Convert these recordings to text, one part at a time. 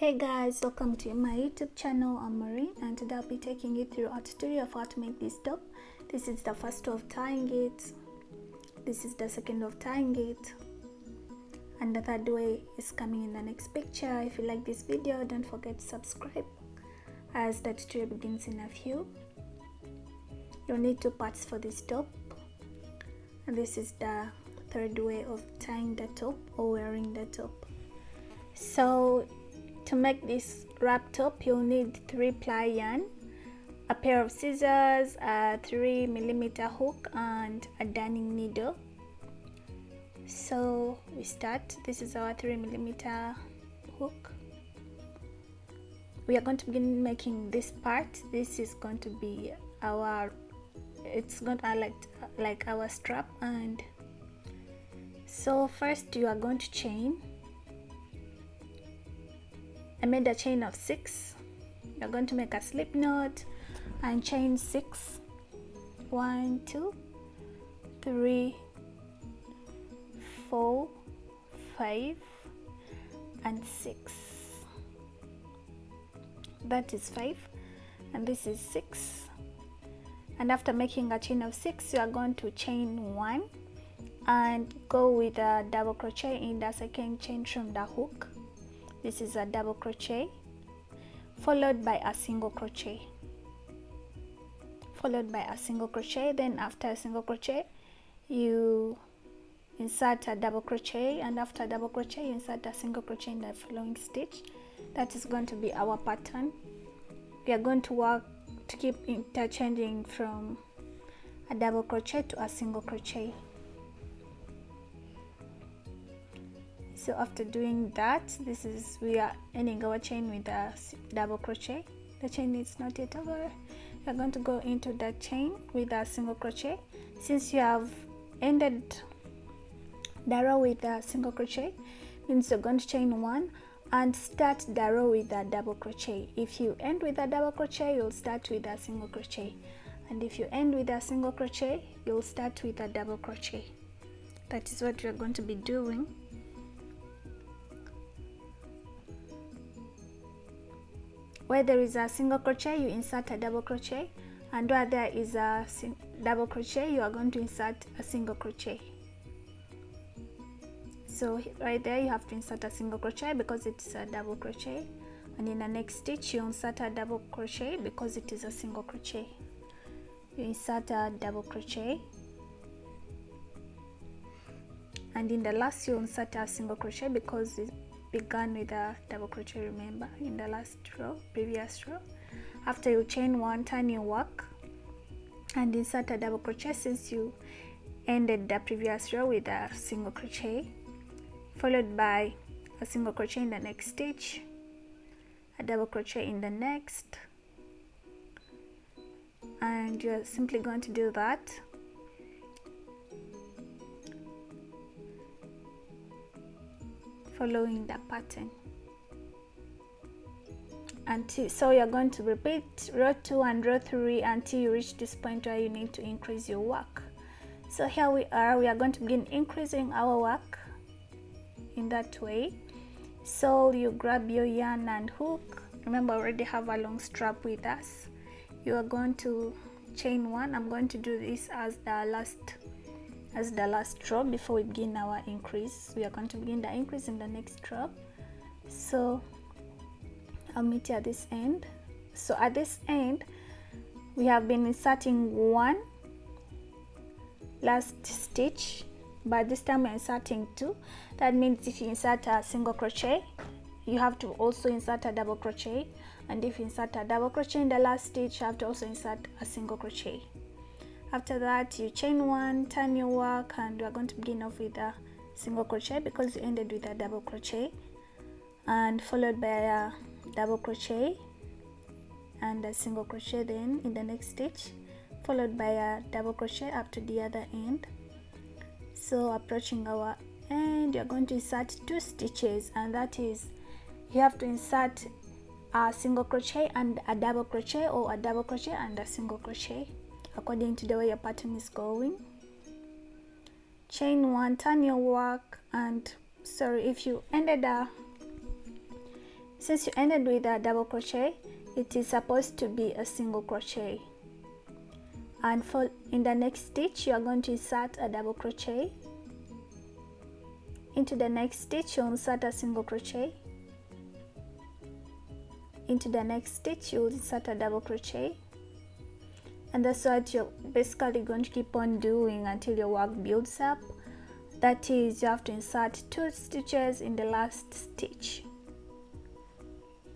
Hey guys, welcome to my YouTube channel. I'm Maureen, and today I'll be taking you through a tutorial of how to make this top. This is the first way of tying it, this is the second way of tying it, and the third way is coming in the next picture. If you like this video, don't forget to subscribe as the tutorial begins in a few. You'll need two parts for this top, and this is the third way of tying the top or wearing the top. So to make this wrap top, you'll need 3-ply yarn, a pair of scissors, a 3mm hook, and a darning needle. So we start. This is our 3mm hook. We are going to begin making this part. This is going to be our, it's going to act like our strap. And so first you are going to chain. I made a chain of 6. You're going to make a slip knot and chain 6. 1, 2, 3, 4, 5, and 6. That is 5, and this is 6. And after making a chain of 6, you are going to chain 1 and go with a double crochet in the second chain from the hook. This is a double crochet followed by a single crochet, followed by a single crochet. Then after a single crochet you insert a double crochet, and after a double crochet you insert a single crochet in the following stitch. That is going to be our pattern. We are going to work to keep interchanging from a double crochet to a single crochet. So after doing that, this is, we are ending our chain with a double crochet. The chain is not yet over. We are going to go into the chain with a single crochet. Since you have ended the row with a single crochet, means you're going to chain 1 and start the row with a double crochet. If you end with a double crochet, you'll start with a single crochet, and if you end with a single crochet, you'll start with a double crochet. That is what we're going to be doing. Where there is a single crochet, you insert a double crochet, and where there is a double crochet, you are going to insert a single crochet. So right there you have to insert a single crochet because it's a double crochet, and in the next stitch you insert a double crochet because it is a single crochet. You insert a double crochet, and in the last you insert a single crochet because it began with a double crochet, remember, in the last row, previous row. After you chain 1, turn your work and insert a double crochet since you ended the previous row with a single crochet, followed by a single crochet in the next stitch, a double crochet in the next, and you're simply going to do that following the pattern until, so you're going to repeat row 2 and row 3 until you reach this point where you need to increase your work. So here we are going to begin increasing our work in that way. So you grab your yarn and hook. Remember, I already have a long strap with us. You are going to chain 1. I'm going to do this as the last row before we begin our increase. We are going to begin the increase in the next row. So I'll meet you at this end. So at this end we have been inserting 1 last stitch, but this time we're inserting 2. That means if you insert a single crochet, you have to also insert a double crochet, and if you insert a double crochet in the last stitch, you have to also insert a single crochet. After that you chain 1, turn your work, and we are going to begin off with a single crochet because you ended with a double crochet, and followed by a double crochet and a single crochet then in the next stitch, followed by a double crochet up to the other end. So approaching our end, you're going to insert 2 stitches, and that is, you have to insert a single crochet and a double crochet, or a double crochet and a single crochet, according to the way your pattern is going. Chain 1, turn your work, and sorry, if you ended a Since you ended with a double crochet, it is supposed to be a single crochet, and for in the next stitch you are going to insert a double crochet. Into the next stitch you'll insert a single crochet. Into the next stitch you'll insert a double crochet, and that's what you're basically going to keep on doing until your work builds up. That is, you have to insert 2 stitches in the last stitch.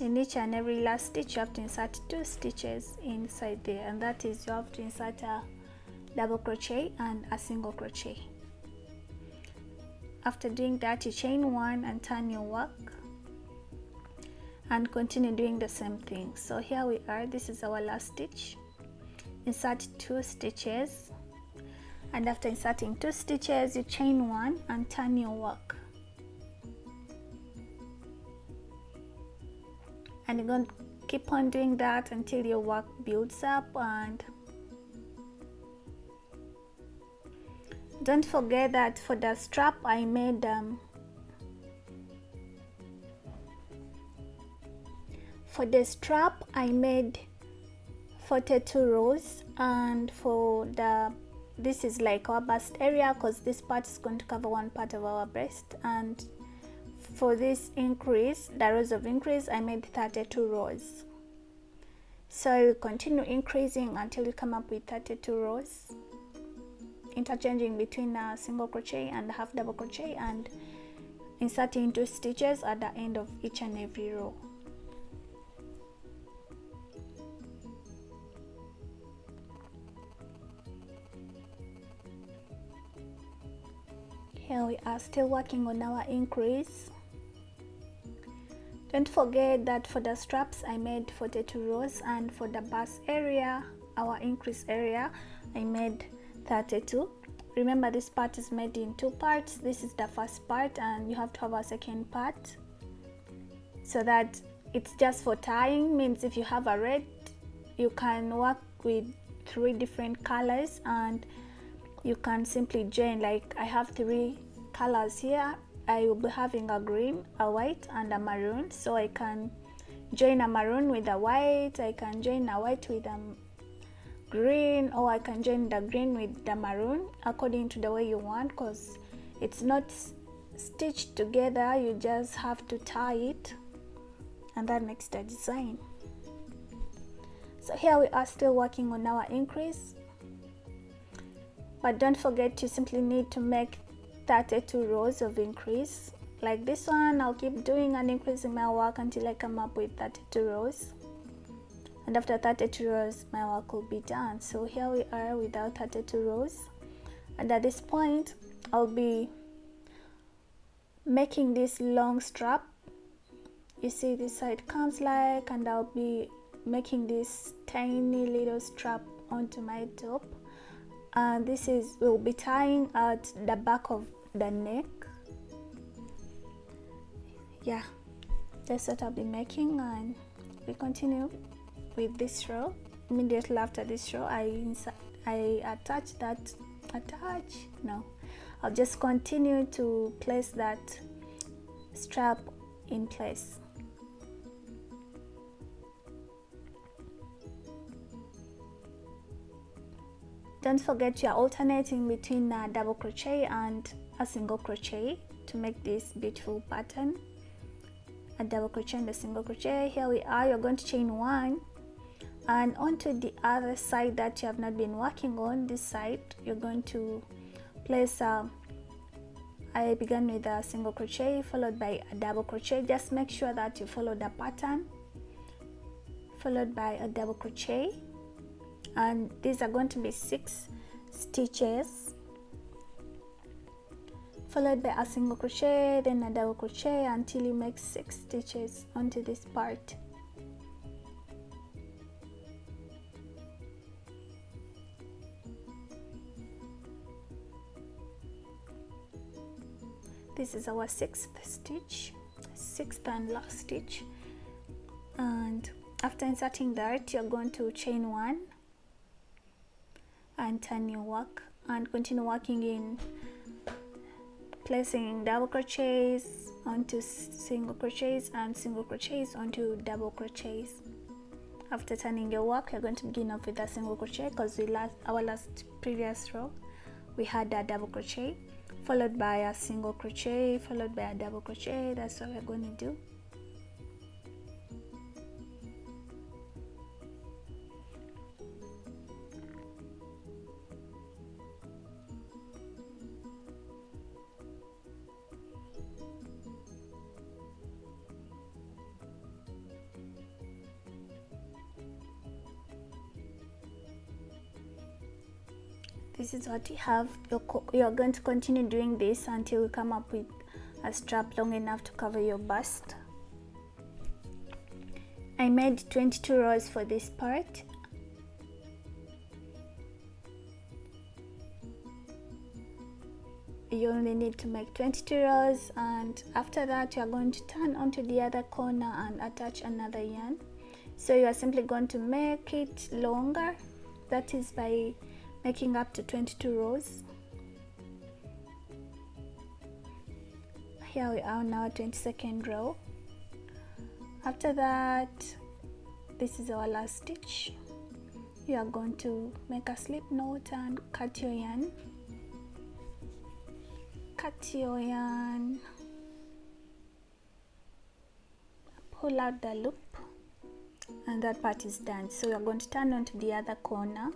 In each and every last stitch you have to insert 2 stitches inside there, and that is, you have to insert a double crochet and a single crochet. After doing that, you chain 1 and turn your work and continue doing the same thing. So here we are, this is our last stitch. Insert 2 stitches, and after inserting 2 stitches you chain 1 and turn your work, and you're going to keep on doing that until your work builds up. And don't forget that for the strap I made 42 rows, and for this is like our bust area, because this part is going to cover one part of our breast, and for this increase, the rows of increase, I made 32 rows. So you continue increasing until you come up with 32 rows, interchanging between a single crochet and a half double crochet, and inserting 2 stitches at the end of each and every row. Here we are still working on our increase. Don't forget that for the straps I made 42 rows, and for the bust area, our increase area, I made 32. Remember, this part is made in 2 parts. This is the first part, and you have to have a second part, so that it's just for tying. Means if you have a red, you can work with 3 different colors, and you can simply join. Like I have 3 colors here. I will be having a green, a white, and a maroon, so I can join a maroon with a white, I can join a white with a green, or I can join the green with the maroon, according to the way you want, because it's not stitched together, you just have to tie it, and that makes the design. So here we are still working on our increase, but don't forget, you simply need to make 32 rows of increase. Like this one, I'll keep doing an increase in my work until I come up with 32 rows, and after 32 rows my work will be done. So here we are with our 32 rows, and at this point I'll be making this long strap. You see this side comes like, and I'll be making this tiny little strap onto my top, and this is, we'll be tying at the back of the neck. Yeah, that's what I'll be making, and we continue with this row. Immediately after this row, I'll just continue to place that strap in place. Don't forget, you are alternating between a double crochet and a single crochet to make this beautiful pattern. A double crochet and a single crochet. Here we are, you're going to chain 1, and onto the other side that you have not been working on, this side, you're going to place I began with a single crochet followed by a double crochet. Just make sure that you follow the pattern, followed by a double crochet, and these are going to be 6 stitches, followed by a single crochet, then a double crochet, until you make 6 stitches onto this part. This is our 6th stitch, 6th and last stitch, and after inserting that, you're going to chain 1 and turn your work and continue working in placing double crochets onto single crochets and single crochets onto double crochets. After turning your work, you're going to begin off with a single crochet, because our last previous row we had a double crochet followed by a single crochet followed by a double crochet. That's what we're going to do. This is what you have. You're going to continue doing this until you come up with a strap long enough to cover your bust. I made 22 rows for this part. You only need to make 22 rows, and after that you are going to turn onto the other corner and attach another yarn. So you are simply going to make it longer, that is by making up to 22 rows. Here we are now, 22nd row. After that, this is our last stitch. You are going to make a slip knot and cut your yarn. Cut your yarn, pull out the loop, and that part is done. So you are going to turn onto the other corner.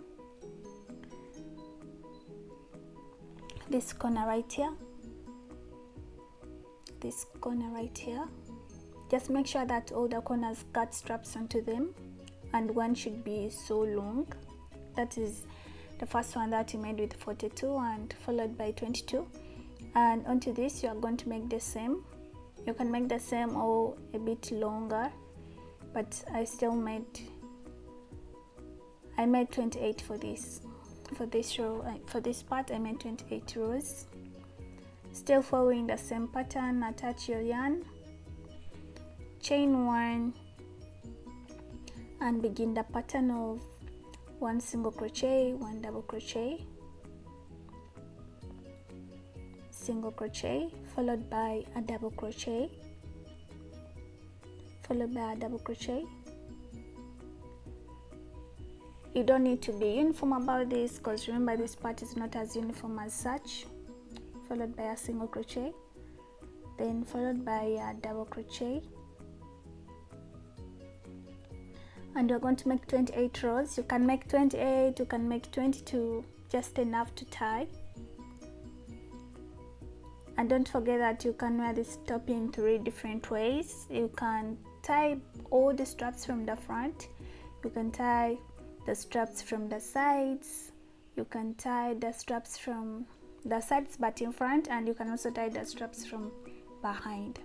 This corner right here, this corner right here. Just make sure that all the corners got straps onto them, and one should be so long. That is the first one that you made with 42 and followed by 22. And onto this you are going to make the same. You can make the same or a bit longer, but I made 28 for this. For this row, for this part I made 28 rows. Still following the same pattern, attach your yarn, chain 1, and begin the pattern of 1 single crochet, 1 double crochet, single crochet followed by a double crochet, followed by a double crochet. You don't need to be uniform about this, because remember this part is not as uniform as such. Followed by a single crochet, then followed by a double crochet, and you're going to make 28 rows. You can make 28, you can make 22, just enough to tie. And don't forget that you can wear this top in 3 different ways. You can tie all the straps from the front, you can tie the straps from the sides, you can tie the straps from the sides but in front, and you can also tie the straps from behind.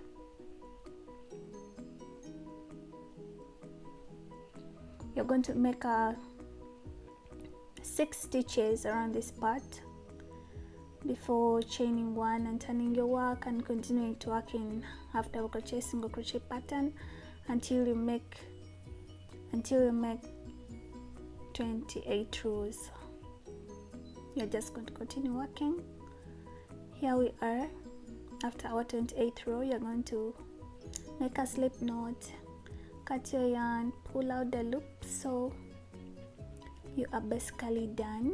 You're going to make 6 stitches around this part before chaining 1 and turning your work and continuing to work in half double crochet, single crochet pattern until you make 28 rows. You're just going to continue working. Here we are. After our 28th row, you're going to make a slip knot, cut your yarn, pull out the loop, so you are basically done.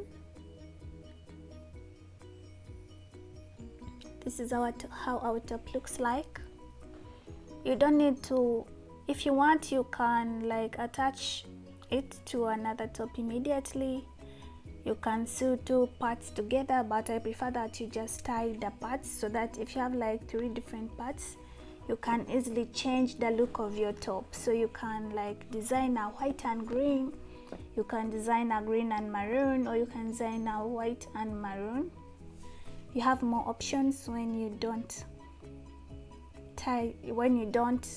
This is how our top looks like. You don't need to, if you want, you can like attach it to another top immediately. You can sew 2 parts together, but I prefer that you just tie the parts, so that if you have like 3 different parts, you can easily change the look of your top. So you can like design a white and green, you can design a green and maroon, or you can design a white and maroon. You have more options when you don't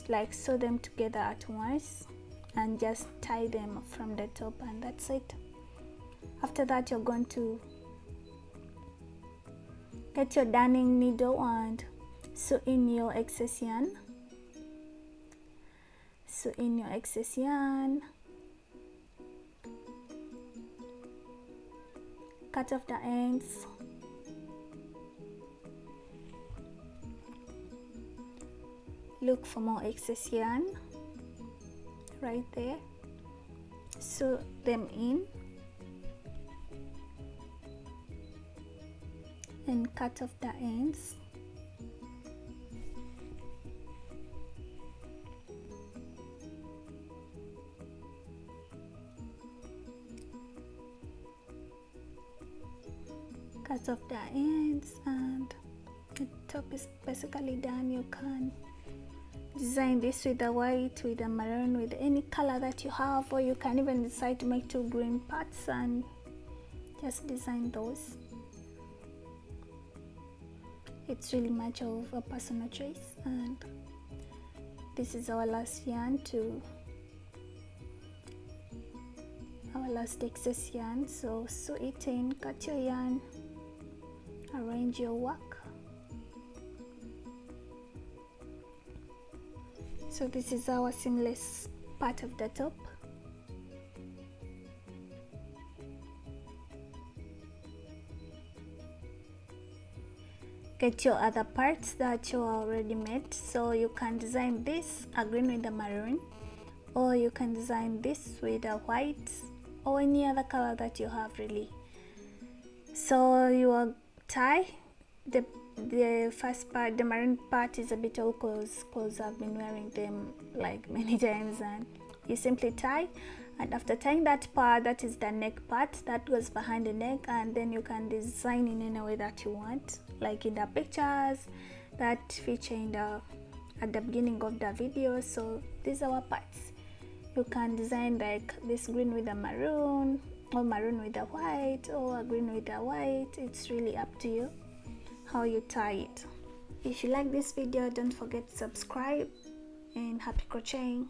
like sew them together at once, and just tie them from the top, and that's it. After that, you're going to get your darning needle and sew in your excess yarn. Sew in your excess yarn. Cut off the ends. look for more excess yarn right there, sew them in and cut off the ends. Cut off the ends and the top is basically done. You can design this with the white, with the maroon, with any color that you have, or you can even decide to make 2 green parts and just design those. It's really much of a personal choice. And this is our last yarn, our last excess yarn. So sew it in, cut your yarn, arrange your work. So this is our seamless part of the top. Get your other parts that you already made. So you can design this a green with a maroon, or you can design this with a white, or any other color that you have really. So your tie, the first part, the maroon part, is a bit old because I've been wearing them like many times, and you simply tie, and after tying that part, that is the neck part that goes behind the neck, and then you can design in any way that you want, like in the pictures that feature at the beginning of the video. So these are our parts. You can design like this green with a maroon, or maroon with a white, or a green with a white. It's really up to you how you tie it. If you like this video, don't forget to subscribe, and happy crocheting.